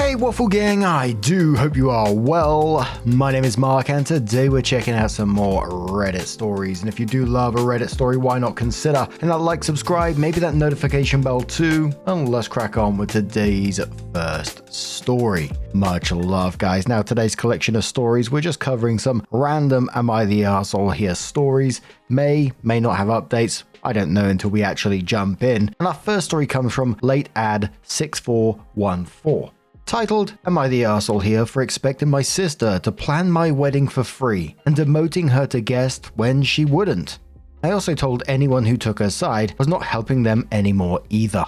Hey Waffle Gang, I do hope you are well. My name is Mark and today we're checking out some more Reddit stories. And if you do love a Reddit story, why not consider hitting that like, subscribe, maybe that notification bell too. And let's crack on with today's first story. Much love, guys. Now, today's collection of stories, we're just covering some random Am I the Arsehole Here stories. May not have updates. I don't know until we actually jump in. And our first story comes from Late Ad 6414. Titled, Am I the Arsehole Here for expecting my sister to plan my wedding for free and demoting her to guest when she wouldn't? I also told anyone who took her side was not helping them anymore either.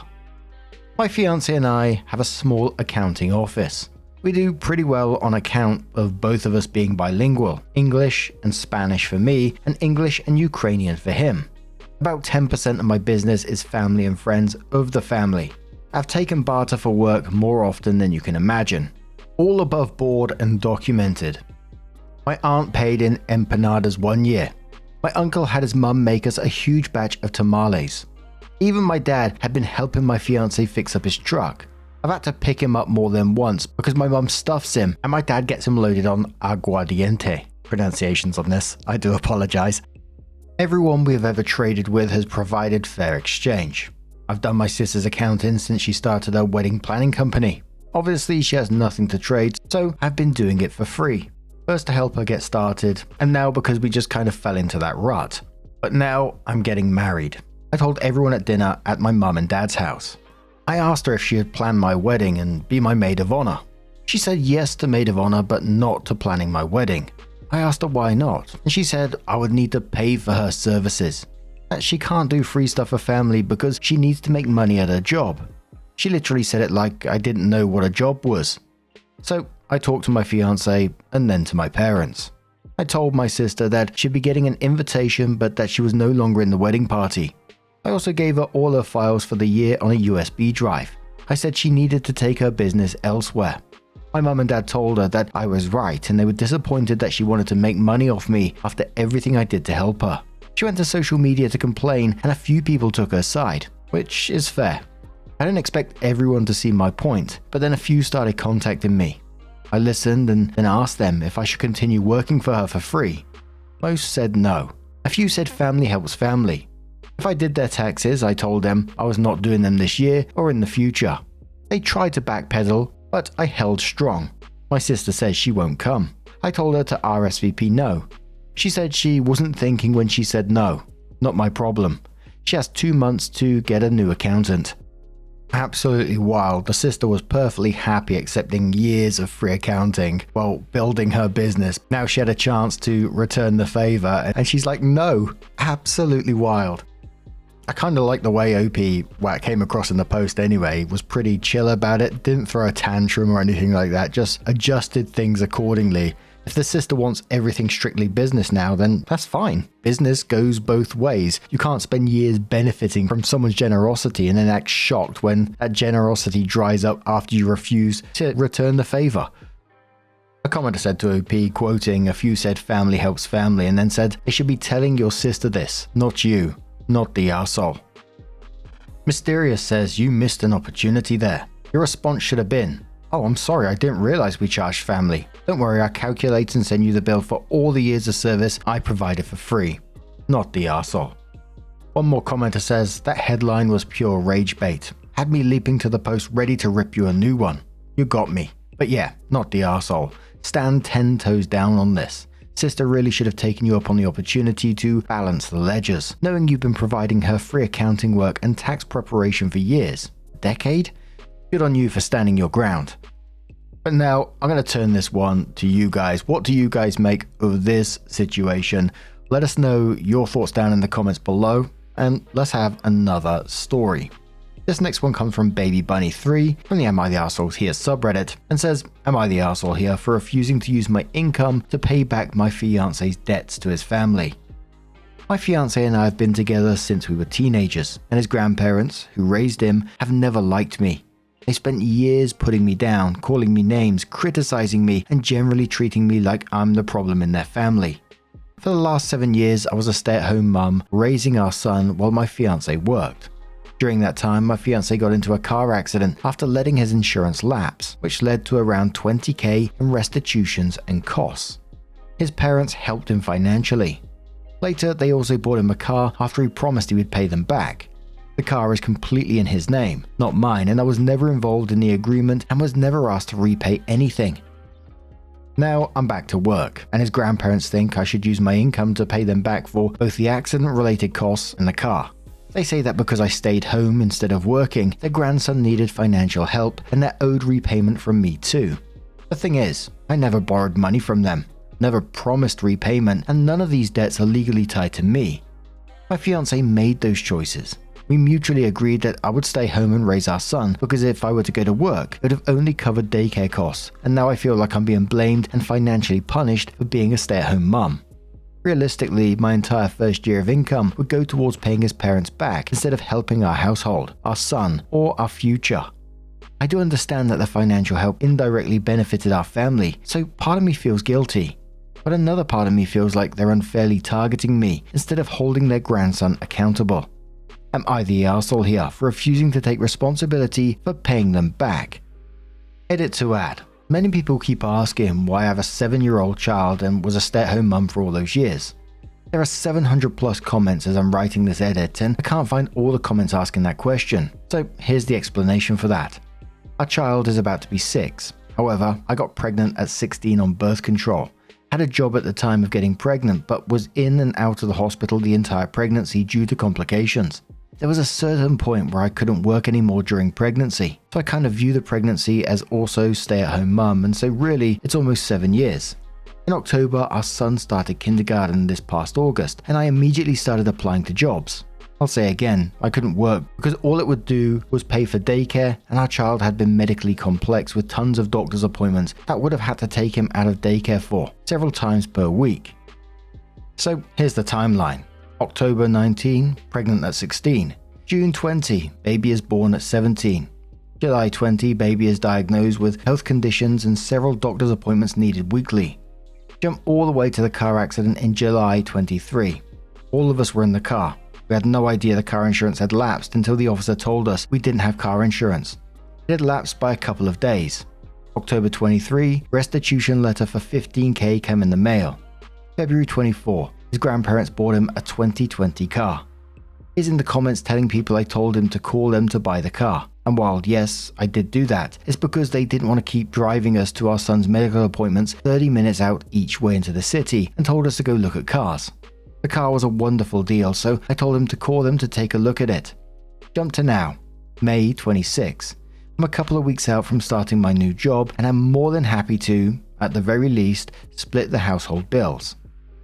My fiance and I have a small accounting office. We do pretty well on account of both of us being bilingual, English and Spanish for me and English and Ukrainian for him. About 10% of my business is family and friends of the family. I've taken barter for work more often than you can imagine. All above board and documented. My aunt paid in empanadas 1 year. My uncle had his mum make us a huge batch of tamales. Even my dad had been helping my fiance fix up his truck. I've had to pick him up more than once because my mum stuffs him and my dad gets him loaded on aguardiente. Pronunciations on this, I do apologize. Everyone we have ever traded with has provided fair exchange. I've done my sister's accounting since she started her wedding planning company. Obviously, she has nothing to trade, so I've been doing it for free. First to help her get started, and now because we just kind of fell into that rut. But now I'm getting married. I told everyone at dinner at my mum and dad's house. I asked her if she had planned my wedding and be my maid of honor. She said yes to maid of honor, but not to planning my wedding. I asked her why not, and she said I would need to pay for her services. That she can't do free stuff for family because she needs to make money at her job. She literally said it like I didn't know what a job was. So I talked to my fiance and then to my parents. I told my sister that she'd be getting an invitation but that she was no longer in the wedding party. I also gave her all her files for the year on a USB drive. I said she needed to take her business elsewhere. My mum and dad told her that I was right and they were disappointed that she wanted to make money off me after everything I did to help her. She went to social media to complain and a few people took her side, which is fair. I didn't expect everyone to see my point, but then a few started contacting me. I listened and then asked them if I should continue working for her for free. Most said no. A few said family helps family. If I did their taxes, I told them I was not doing them this year or in the future. They tried to backpedal, but I held strong. My sister says she won't come. I told her to RSVP no. She said she wasn't thinking when she said no. Not my problem. She has 2 months to get a new accountant. Absolutely wild. The sister was perfectly happy accepting years of free accounting while building her business. Now she had a chance to return the favor and she's like, no. Absolutely wild. I kind of like the way OP, what it came across in the post anyway, was pretty chill about it. Didn't throw a tantrum or anything like that. Just adjusted things accordingly. If the sister wants everything strictly business now, then that's fine. Business goes both ways. You can't spend years benefiting from someone's generosity and then act shocked when that generosity dries up after you refuse to return the favor. A commenter said to OP, quoting, a few said family helps family, and then said, they should be telling your sister this, not you, not the arsehole. Mysterious says, you missed an opportunity there. Your response should have been, oh, I'm sorry, I didn't realize we charged family. Don't worry, I'll calculate and send you the bill for all the years of service I provided for free. Not the arsehole. One more commenter says, that headline was pure rage bait. Had me leaping to the post ready to rip you a new one. You got me. But yeah, not the arsehole. Stand 10 toes down on this. Sister really should have taken you up on the opportunity to balance the ledgers, knowing you've been providing her free accounting work and tax preparation for years. A decade? Good on you for standing your ground. But now, I'm going to turn this one to you guys. What do you guys make of this situation? Let us know your thoughts down in the comments below, and let's have another story. This next one comes from Baby Bunny 3 from the Am I the Arsehole Here subreddit and says, Am I the arsehole here for refusing to use my income to pay back my fiance's debts to his family? My fiance and I have been together since we were teenagers, and his grandparents, who raised him, have never liked me. They spent years putting me down, calling me names, criticizing me, and generally treating me like I'm the problem in their family. For the last 7 years, I was a stay-at-home mum, raising our son while my fiance worked. During that time, my fiance got into a car accident after letting his insurance lapse, which led to around $20,000 in restitutions and costs. His parents helped him financially. Later, they also bought him a car after he promised he would pay them back. The car is completely in his name, not mine, and I was never involved in the agreement and was never asked to repay anything. Now I'm back to work, and his grandparents think I should use my income to pay them back for both the accident-related costs and the car. They say that because I stayed home instead of working, their grandson needed financial help and they're owed repayment from me too. The thing is, I never borrowed money from them, never promised repayment, and none of these debts are legally tied to me. My fiance made those choices. We mutually agreed that I would stay home and raise our son because if I were to go to work, it would have only covered daycare costs, and now I feel like I'm being blamed and financially punished for being a stay-at-home mum. Realistically, my entire first year of income would go towards paying his parents back instead of helping our household, our son, or our future. I do understand that the financial help indirectly benefited our family, so part of me feels guilty. But another part of me feels like they're unfairly targeting me instead of holding their grandson accountable. Am I the arsehole here for refusing to take responsibility for paying them back? Edit to add. Many people keep asking why I have a 7-year-old child and was a stay-at-home mum for all those years. There are 700 plus comments as I'm writing this edit, and I can't find all the comments asking that question, so here's the explanation for that. Our child is about to be 6. However, I got pregnant at 16 on birth control. Had a job at the time of getting pregnant, but was in and out of the hospital the entire pregnancy due to complications. There was a certain point where I couldn't work anymore during pregnancy, so I kind of view the pregnancy as also stay-at-home mum, and so really, it's almost 7 years. In October, our son started kindergarten this past August, and I immediately started applying to jobs. I'll say again, I couldn't work because all it would do was pay for daycare, and our child had been medically complex with tons of doctor's appointments that would have had to take him out of daycare for several times per week. So here's the timeline. October 19, pregnant at 16. June 20, baby is born at 17. July 20, baby is diagnosed with health conditions and several doctor's appointments needed weekly. Jump all the way to the car accident in July 23. All of us were in the car. We had no idea the car insurance had lapsed until the officer told us we didn't have car insurance. It had lapsed by a couple of days. October 23, restitution letter for $15,000 came in the mail. February 24, his grandparents bought him a 2020 car. He's in the comments telling people I told him to call them to buy the car. And while yes, I did do that, it's because they didn't want to keep driving us to our son's medical appointments 30 minutes out each way into the city and told us to go look at cars. The car was a wonderful deal, so I told him to call them to take a look at it. Jump to now, May 26. I'm a couple of weeks out from starting my new job, and I'm more than happy to, at the very least, split the household bills.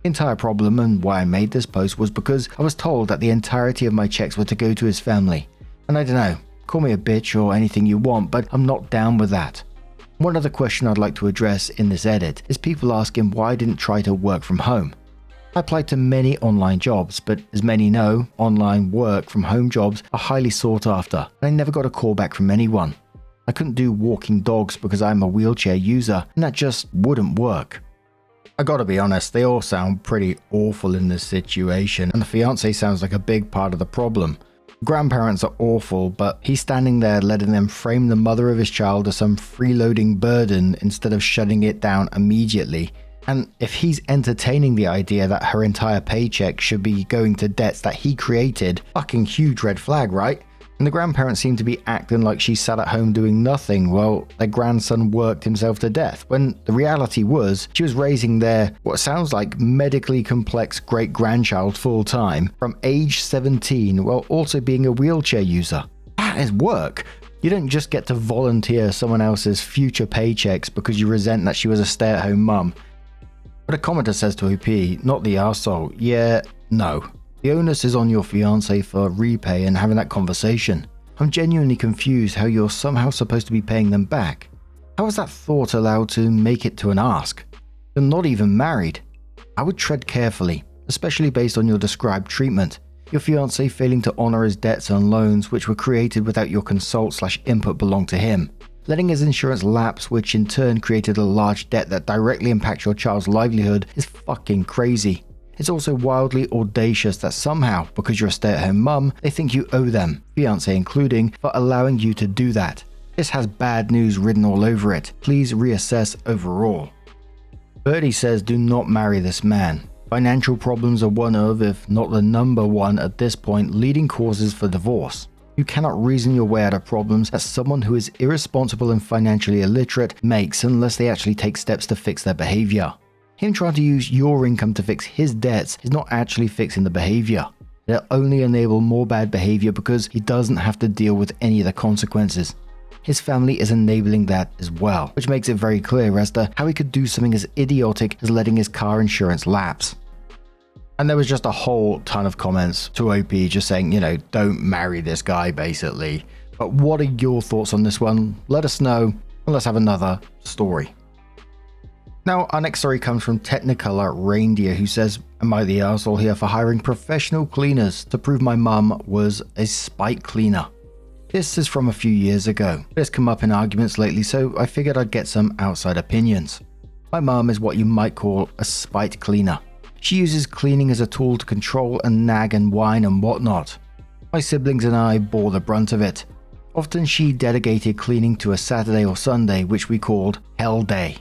The entire problem and why I made this post was because I was told that the entirety of my checks were to go to his family. And I don't know, call me a bitch or anything you want, but I'm not down with that. One other question I'd like to address in this edit is people asking why I didn't try to work from home. I applied to many online jobs, but as many know, online work from home jobs are highly sought after, and I never got a call back from anyone. I couldn't do walking dogs because I'm a wheelchair user, and that just wouldn't work. I gotta be honest, they all sound pretty awful in this situation, and the fiancé sounds like a big part of the problem. Grandparents are awful, but he's standing there letting them frame the mother of his child as some freeloading burden instead of shutting it down immediately. And if he's entertaining the idea that her entire paycheck should be going to debts that he created, fucking huge red flag, right? And the grandparents seem to be acting like she sat at home doing nothing while their grandson worked himself to death, when the reality was she was raising their, what sounds like medically complex great-grandchild full-time from age 17 while also being a wheelchair user. That is work. You don't just get to volunteer someone else's future paychecks because you resent that she was a stay-at-home mum. But a commenter says to OP, not the arsehole, yeah, no. The onus is on your fiancé for repay and having that conversation. I'm genuinely confused how you're somehow supposed to be paying them back. How is that thought allowed to make it to an ask? You're not even married. I would tread carefully, especially based on your described treatment. Your fiancé failing to honor his debts and loans which were created without your consult/input belonged to him. Letting his insurance lapse, which in turn created a large debt that directly impacts your child's livelihood, is fucking crazy. It's also wildly audacious that somehow, because you're a stay-at-home mum, they think you owe them, fiancé including, for allowing you to do that. This has bad news written all over it. Please reassess overall. Birdie says do not marry this man. Financial problems are one of, if not the number one at this point, leading causes for divorce. You cannot reason your way out of problems that someone who is irresponsible and financially illiterate makes unless they actually take steps to fix their behavior. Him trying to use your income to fix his debts is not actually fixing the behavior. It'll only enable more bad behavior because he doesn't have to deal with any of the consequences. His family is enabling that as well, which makes it very clear as to how he could do something as idiotic as letting his car insurance lapse. And there was just a whole ton of comments to OP just saying, don't marry this guy basically. But what are your thoughts on this one? Let us know and let's have another story. Now, our next story comes from Technicolor Reindeer, who says, am I the arsehole here for hiring professional cleaners to prove my mum was a spite cleaner? This is from a few years ago. It has come up in arguments lately, so I figured I'd get some outside opinions. My mum is what you might call a spite cleaner. She uses cleaning as a tool to control and nag and whine and whatnot. My siblings and I bore the brunt of it. Often she delegated cleaning to a Saturday or Sunday, which we called Hell Day.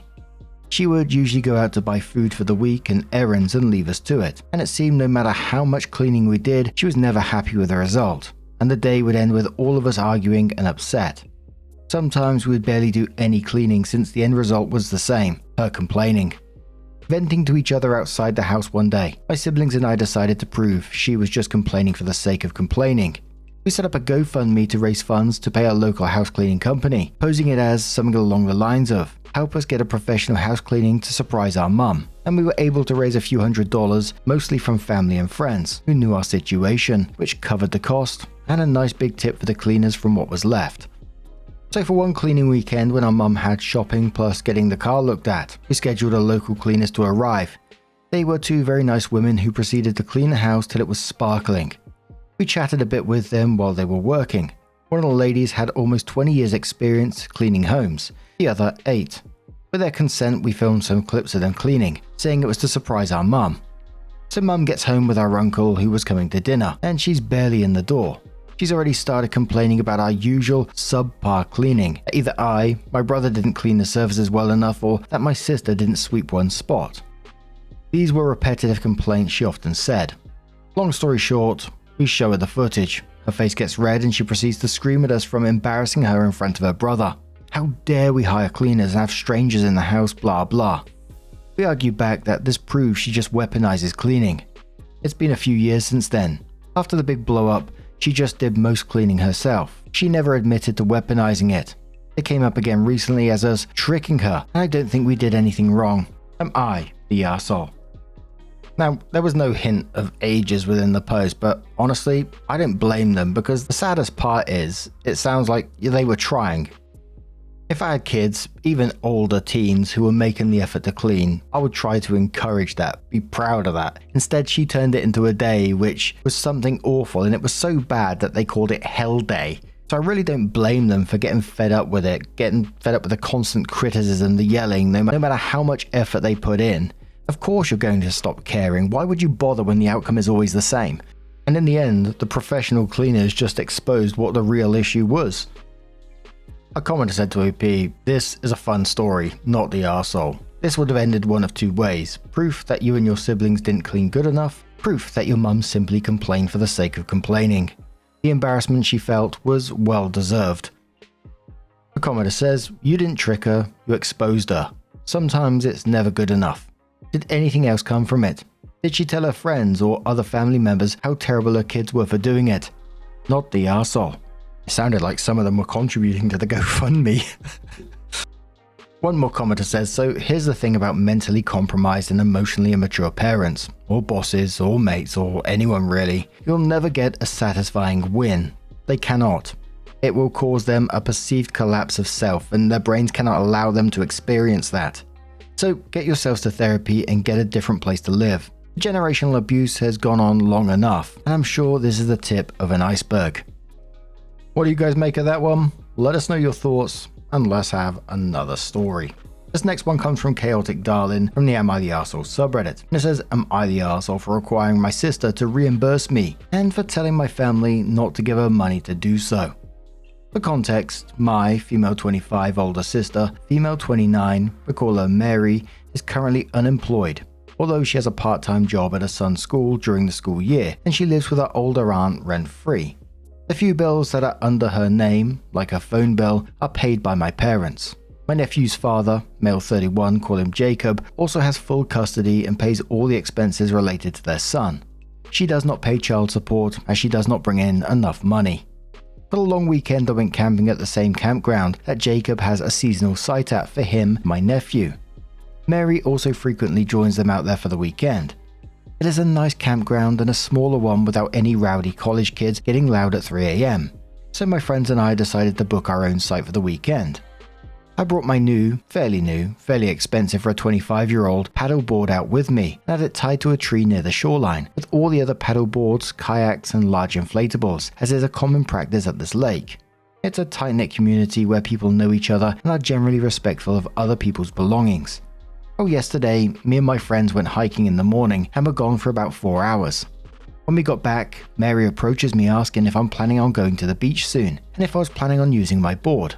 She would usually go out to buy food for the week and errands and leave us to it, and it seemed no matter how much cleaning we did, she was never happy with the result, and the day would end with all of us arguing and upset. Sometimes we would barely do any cleaning since the end result was the same, her complaining. Venting to each other outside the house one day, my siblings and I decided to prove she was just complaining for the sake of complaining. We set up a GoFundMe to raise funds to pay our local house cleaning company, posing it as something along the lines of, help us get a professional house cleaning to surprise our mum. And we were able to raise a few $100s, mostly from family and friends, who knew our situation, which covered the cost, and a nice big tip for the cleaners from what was left. So for one cleaning weekend when our mum had shopping plus getting the car looked at, we scheduled our local cleaners to arrive. They were two very nice women who proceeded to clean the house till it was sparkling. We chatted a bit with them while they were working. One of the ladies had almost 20 years experience cleaning homes, the other 8. With their consent, we filmed some clips of them cleaning, saying it was to surprise our mum. So mum gets home with our uncle who was coming to dinner, and she's barely in the door. She's already started complaining about our usual subpar cleaning. Either my brother didn't clean the surfaces well enough, or that my sister didn't sweep one spot. These were repetitive complaints she often said. Long story short, we show her the footage. Her face gets red and she proceeds to scream at us from embarrassing her in front of her brother. How dare we hire cleaners and have strangers in the house, blah blah. We argue back that this proves she just weaponizes cleaning. It's been a few years since then. After the big blow up, she just did most cleaning herself. She never admitted to weaponizing it. It came up again recently as us tricking her, and I don't think we did anything wrong. Am I the arsehole? Now, there was no hint of ages within the post, but honestly, I don't blame them because the saddest part is, it sounds like they were trying. If I had kids, even older teens who were making the effort to clean, I would try to encourage that, be proud of that. Instead, she turned it into a day which was something awful, and it was so bad that they called it Hell Day. So I really don't blame them for getting fed up with it, getting fed up with the constant criticism, the yelling, no matter how much effort they put in. Of course you're going to stop caring. Why would you bother when the outcome is always the same? And in the end, the professional cleaners just exposed what the real issue was. A commenter said to OP, this is a fun story, not the arsehole. This would have ended one of two ways. Proof that you and your siblings didn't clean good enough. Proof that your mum simply complained for the sake of complaining. The embarrassment she felt was well deserved. The commenter says, you didn't trick her, you exposed her. Sometimes it's never good enough. Did anything else come from it? Did she tell her friends or other family members how terrible her kids were for doing it? Not the arsehole. It sounded like some of them were contributing to the GoFundMe. One more commenter says, so here's the thing about mentally compromised and emotionally immature parents, or bosses, or mates, or anyone really. You'll never get a satisfying win. They cannot. It will cause them a perceived collapse of self, and their brains cannot allow them to experience that. So get yourselves to therapy and get a different place to live. Generational abuse has gone on long enough, and I'm sure this is the tip of an iceberg. What do you guys make of that one? Let us know your thoughts, and let's have another story. This next one comes from Chaotic Darlin from the Am I the Arsehole subreddit. And it says, am I the arsehole for requiring my sister to reimburse me and for telling my family not to give her money to do so? For context, my female 25 older sister, female 29, we call her Mary, is currently unemployed, although she has a part-time job at her son's school during the school year, and she lives with her older aunt rent-free. The few bills that are under her name, like her phone bill, are paid by my parents. My nephew's father, male 31, call him Jacob, also has full custody and pays all the expenses related to their son. She does not pay child support as she does not bring in enough money. For the long weekend I went camping at the same campground that Jacob has a seasonal site at for him and my nephew. Mary also frequently joins them out there for the weekend. It is a nice campground and a smaller one without any rowdy college kids getting loud at 3 AM. So my friends and I decided to book our own site for the weekend. I brought my fairly expensive for a 25-year-old paddle board out with me and had it tied to a tree near the shoreline with all the other paddle boards, kayaks and large inflatables, as is a common practice at this lake. It's a tight-knit community where people know each other and are generally respectful of other people's belongings. Yesterday, me and my friends went hiking in the morning and were gone for about 4 hours. When we got back, Mary approaches me asking if I'm planning on going to the beach soon and if I was planning on using my board.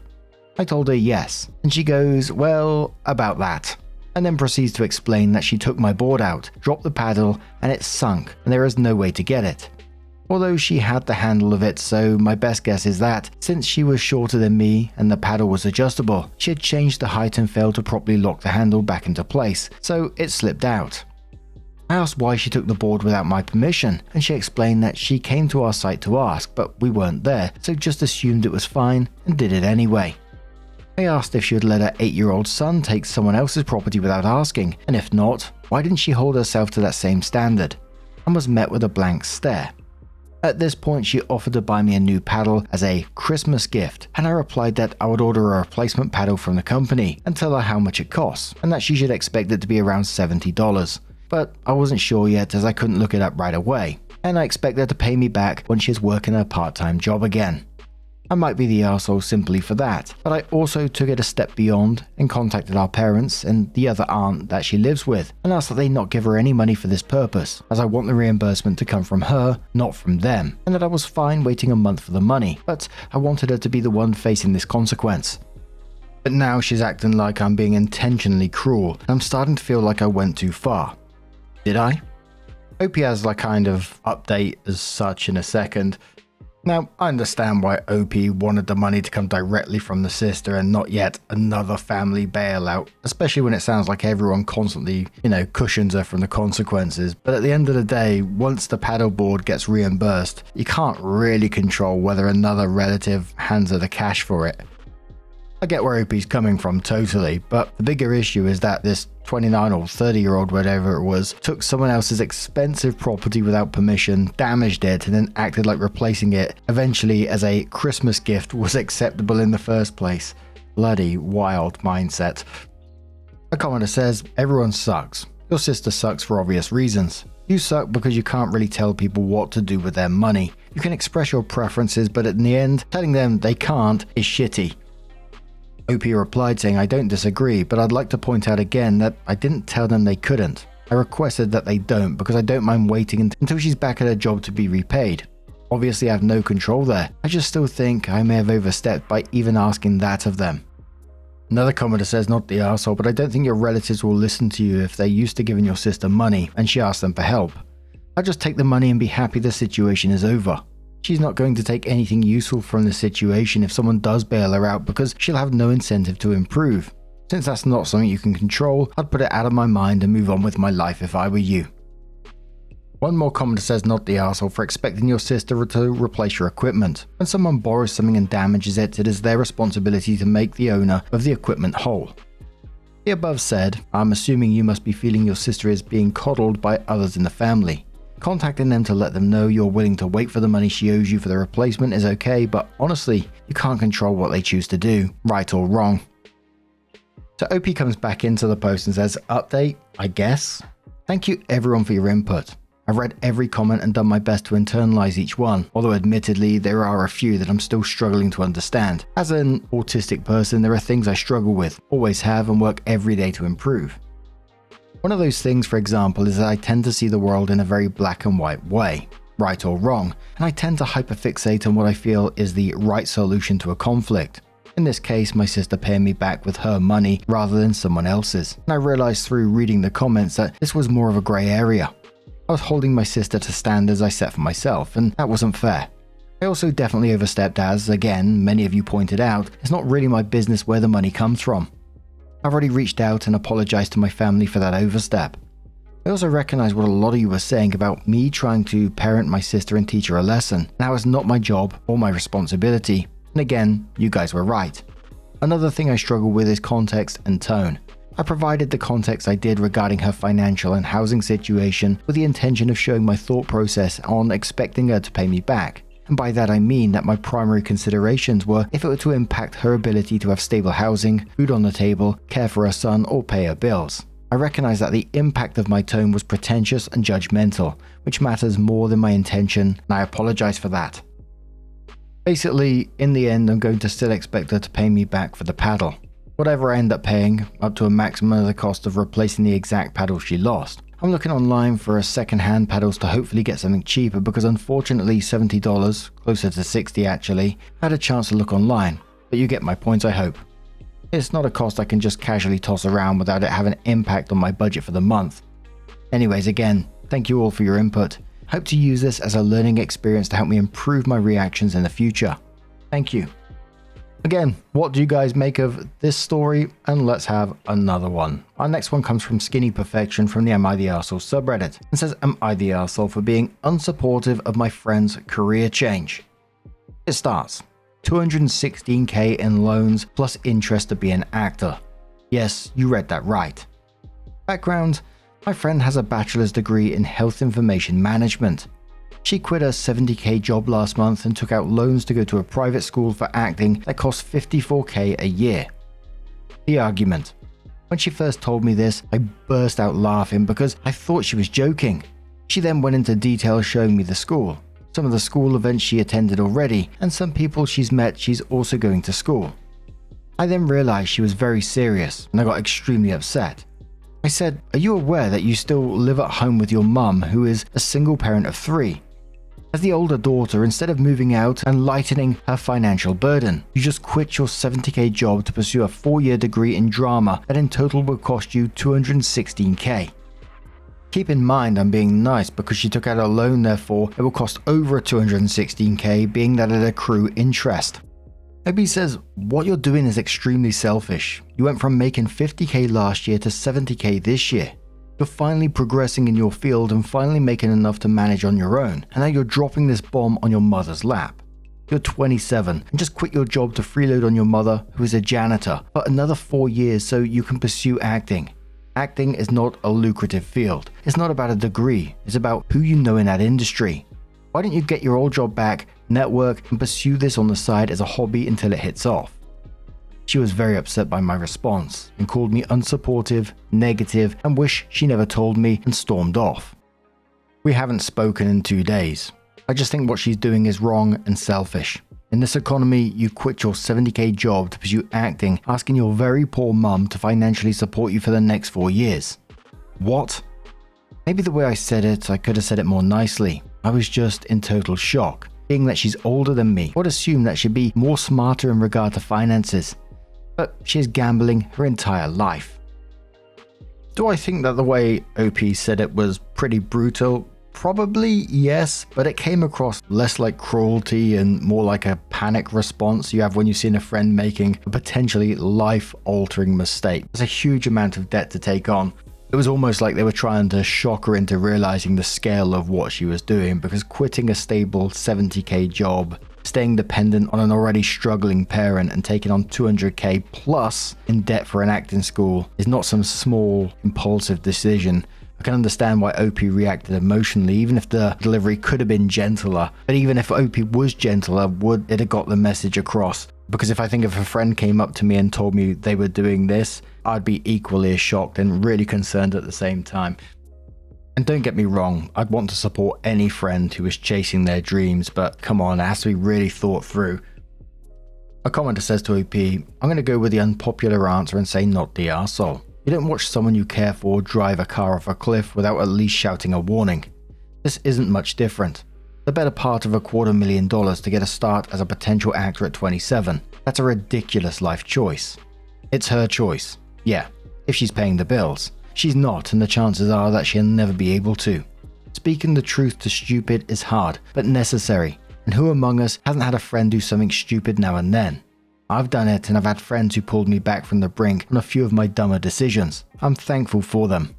I told her yes, and she goes, well, about that, and then proceeds to explain that she took my board out, dropped the paddle, and it sunk, and there is no way to get it. Although she had the handle of it, so my best guess is that, since she was shorter than me and the paddle was adjustable, she had changed the height and failed to properly lock the handle back into place, so it slipped out. I asked why she took the board without my permission, and she explained that she came to our site to ask, but we weren't there, so just assumed it was fine and did it anyway. I asked if she would let her 8-year-old son take someone else's property without asking, and if not, why didn't she hold herself to that same standard, and was met with a blank stare. At this point, she offered to buy me a new paddle as a Christmas gift, and I replied that I would order a replacement paddle from the company and tell her how much it costs, and that she should expect it to be around $70. But I wasn't sure yet as I couldn't look it up right away, and I expect her to pay me back when she's working her part-time job again. I might be the arsehole simply for that, but I also took it a step beyond and contacted our parents and the other aunt that she lives with and asked that they not give her any money for this purpose, as I want the reimbursement to come from her, not from them, and that I was fine waiting a month for the money, but I wanted her to be the one facing this consequence. But now she's acting like I'm being intentionally cruel, and I'm starting to feel like I went too far. Did I? Hope he has like kind of update as such in a second. Now, I understand why OP wanted the money to come directly from the sister and not yet another family bailout, especially when it sounds like everyone constantly, cushions her from the consequences. But at the end of the day, once the paddleboard gets reimbursed, you can't really control whether another relative hands her the cash for it. I get where OP's coming from totally, but the bigger issue is that this 29 or 30-year-old, whatever it was, took someone else's expensive property without permission, damaged it, and then acted like replacing it eventually as a Christmas gift was acceptable in the first place. Bloody wild mindset. A commenter says, everyone sucks. Your sister sucks for obvious reasons. You suck because you can't really tell people what to do with their money. You can express your preferences, but in the end, telling them they can't is shitty. OP replied saying, I don't disagree, but I'd like to point out again that I didn't tell them they couldn't. I requested that they don't because I don't mind waiting until she's back at her job to be repaid. Obviously I have no control there. I just still think I may have overstepped by even asking that of them. Another commenter says, not the arsehole, but I don't think your relatives will listen to you if they're used to giving your sister money and she asks them for help. I'll just take the money and be happy the situation is over. She's not going to take anything useful from the situation if someone does bail her out because she'll have no incentive to improve. Since that's not something you can control, I'd put it out of my mind and move on with my life if I were you. One more commenter says, not the arsehole for expecting your sister to replace your equipment. When someone borrows something and damages it, it is their responsibility to make the owner of the equipment whole. The above said, I'm assuming you must be feeling your sister is being coddled by others in the family. Contacting them to let them know you're willing to wait for the money she owes you for the replacement is okay, but honestly, you can't control what they choose to do, right or wrong. So OP comes back into the post and says, update, I guess. Thank you everyone for your input. I've read every comment and done my best to internalize each one, although admittedly there are a few that I'm still struggling to understand. As an autistic person, there are things I struggle with, always have, and work every day to improve. One of those things, for example, is that I tend to see the world in a very black and white way, right or wrong, and I tend to hyperfixate on what I feel is the right solution to a conflict. In this case, my sister paying me back with her money rather than someone else's, and I realized through reading the comments that this was more of a grey area. I was holding my sister to standards I set for myself, and that wasn't fair. I also definitely overstepped as, again, many of you pointed out, it's not really my business where the money comes from. I've already reached out and apologized to my family for that overstep. I also recognize what a lot of you were saying about me trying to parent my sister and teach her a lesson, and how it's not my job or my responsibility. And again, you guys were right. Another thing I struggle with is context and tone. I provided the context I did regarding her financial and housing situation with the intention of showing my thought process on expecting her to pay me back. And by that I mean that my primary considerations were if it were to impact her ability to have stable housing, food on the table, care for her son, or pay her bills. I recognize that the impact of my tone was pretentious and judgmental, which matters more than my intention, and I apologize for that. Basically, in the end, I'm going to still expect her to pay me back for the paddle. Whatever I end up paying, up to a maximum of the cost of replacing the exact paddle she lost. I'm looking online for a second-hand paddles to hopefully get something cheaper because unfortunately $70, closer to $60 actually, I had a chance to look online, but you get my points I hope. It's not a cost I can just casually toss around without it having an impact on my budget for the month. Anyways, again, thank you all for your input. I hope to use this as a learning experience to help me improve my reactions in the future. Thank you. Again, what do you guys make of this story? And let's have another one. Our next one comes from Skinny Perfection from the Am I the Arsehole subreddit and says, am I the arsehole for being unsupportive of my friend's career change? It starts, 216k in loans plus interest to be an actor. Yes, you read that right. Background, my friend has a bachelor's degree in health information management. She quit her 70k job last month and took out loans to go to a private school for acting that cost 54k a year. The argument. When she first told me this, I burst out laughing because I thought she was joking. She then went into detail showing me the school, some of the school events she attended already, and some people she's met she's also going to school. I then realized she was very serious and I got extremely upset. I said, are you aware that you still live at home with your mum who is a single parent of 3? As the older daughter, instead of moving out and lightening her financial burden, you just quit your 70k job to pursue a 4-year degree in drama that in total will cost you 216k. Keep in mind I'm being nice because she took out a loan, therefore it will cost over 216k, being that it accrue interest. OB says, what you're doing is extremely selfish. You went from making 50k last year to 70k this year. You're finally progressing in your field and finally making enough to manage on your own, and now you're dropping this bomb on your mother's lap. You're 27 and just quit your job to freeload on your mother, who is a janitor, for another 4 years so you can pursue acting. Acting is not a lucrative field. It's not about a degree. It's about who you know in that industry. Why don't you get your old job back, network, and pursue this on the side as a hobby until it hits off? She was very upset by my response and called me unsupportive, negative, and wish she never told me and stormed off. We haven't spoken in 2 days. I just think what she's doing is wrong and selfish. In this economy, you quit your 70k job to pursue acting, asking your very poor mum to financially support you for the next 4 years. What? Maybe the way I said it, I could have said it more nicely. I was just in total shock. Being that she's older than me, I would assume that she'd be more smarter in regard to finances. But she's gambling her entire life. Do I think that the way OP said it was pretty brutal? Probably yes, but it came across less like cruelty and more like a panic response you have when you've seen a friend making a potentially life-altering mistake. There's a huge amount of debt to take on. It was almost like they were trying to shock her into realizing the scale of what she was doing, because quitting a stable 70k job, staying dependent on an already struggling parent, and taking on 200k plus in debt for an acting school is not some small, impulsive decision. I can understand why OP reacted emotionally, even if the delivery could have been gentler. But even if OP was gentler, would it have got the message across? Because if I think if a friend came up to me and told me they were doing this, I'd be equally as shocked and really concerned at the same time. And don't get me wrong, I'd want to support any friend who is chasing their dreams, but come on, it has to be really thought through. A commenter says to OP, I'm going to go with the unpopular answer and say not the arsehole. You don't watch someone you care for drive a car off a cliff without at least shouting a warning. This isn't much different. The better part of $250,000 to get a start as a potential actor at 27. That's a ridiculous life choice. It's her choice. Yeah, if she's paying the bills. She's not, and the chances are that she'll never be able to. Speaking the truth to stupid is hard, but necessary. And who among us hasn't had a friend do something stupid now and then? I've done it, and I've had friends who pulled me back from the brink on a few of my dumber decisions. I'm thankful for them.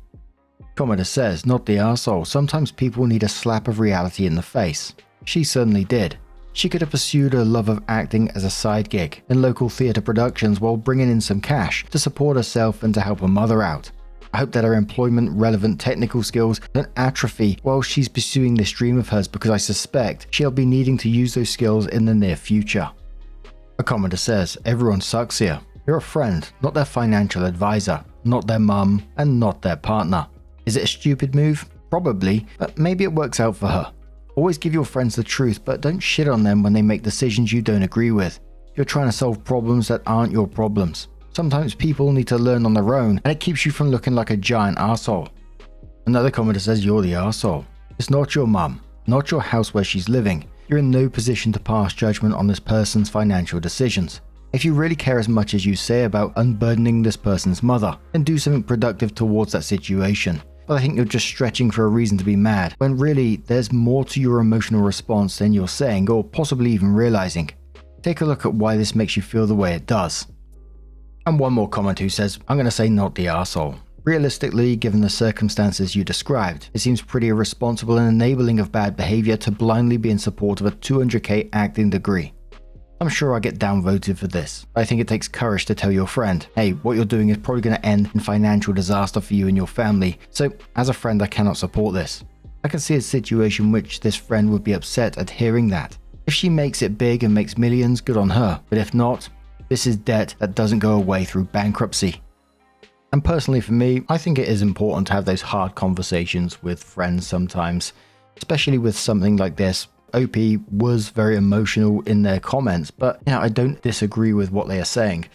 Commenter says, not the arsehole. Sometimes people need a slap of reality in the face. She certainly did. She could have pursued her love of acting as a side gig in local theatre productions while bringing in some cash to support herself and to help her mother out. I hope that her employment-relevant technical skills don't atrophy while she's pursuing this dream of hers, because I suspect she'll be needing to use those skills in the near future. A commenter says, everyone sucks here. You're a friend, not their financial advisor, not their mum, and not their partner. Is it a stupid move? Probably, but maybe it works out for her. Always give your friends the truth, but don't shit on them when they make decisions you don't agree with. You're trying to solve problems that aren't your problems. Sometimes people need to learn on their own, and it keeps you from looking like a giant arsehole. Another commenter says you're the arsehole. It's not your mum, not your house where she's living. You're in no position to pass judgment on this person's financial decisions. If you really care as much as you say about unburdening this person's mother, then do something productive towards that situation. But I think you're just stretching for a reason to be mad, when really there's more to your emotional response than you're saying or possibly even realizing. Take a look at why this makes you feel the way it does. And one more comment who says, I'm going to say not the arsehole. Realistically, given the circumstances you described, it seems pretty irresponsible and enabling of bad behavior to blindly be in support of a $200K acting degree. I'm sure I get downvoted for this, but I think it takes courage to tell your friend, hey, what you're doing is probably going to end in financial disaster for you and your family, so as a friend I cannot support this. I can see a situation in which this friend would be upset at hearing that. If she makes it big and makes millions, good on her, but if not, this is debt that doesn't go away through bankruptcy. And personally for me, I think it is important to have those hard conversations with friends sometimes, especially with something like this. OP was very emotional in their comments, but I don't disagree with what they are saying.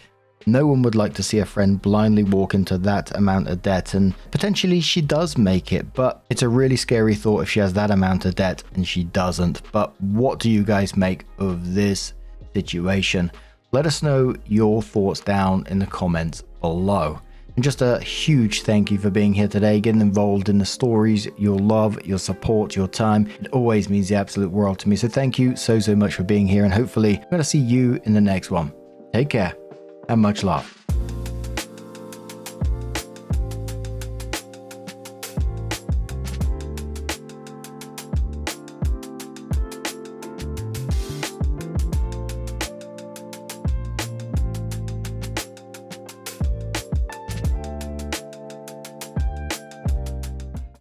No one would like to see a friend blindly walk into that amount of debt, and potentially she does make it, but it's a really scary thought if she has that amount of debt and she doesn't. But what do you guys make of this situation? Let us know your thoughts down in the comments below. And just a huge thank you for being here today, getting involved in the stories, your love, your support, your time. It always means the absolute world to me. So thank you so much for being here, and hopefully I'm going to see you in the next one. Take care and much love.